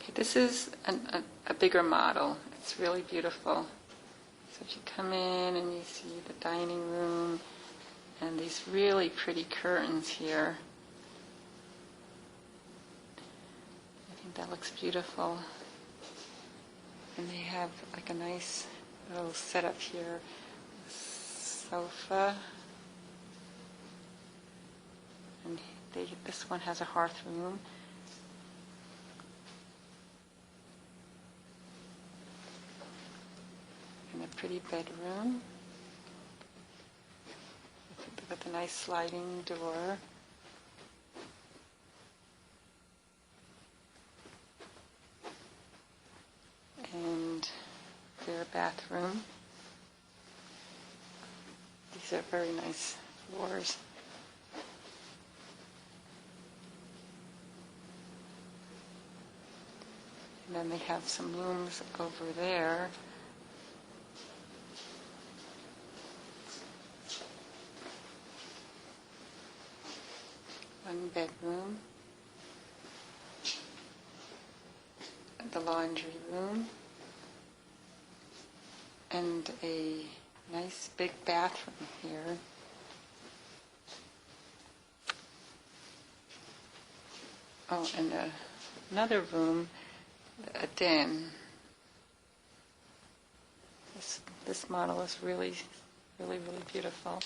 Okay, this is a bigger model. It's really beautiful. So if you come in and you see the dining room and these really pretty curtains here, I think that looks beautiful. And they have like a nice little setup here, sofa, and this one has a hearth room. And a pretty bedroom with a nice sliding door. And their bathroom. These are very nice floors. And then they have some rooms over there. One bedroom. The laundry room. And a nice big bathroom here. Oh, and another room, a den. This model is really, really, really beautiful.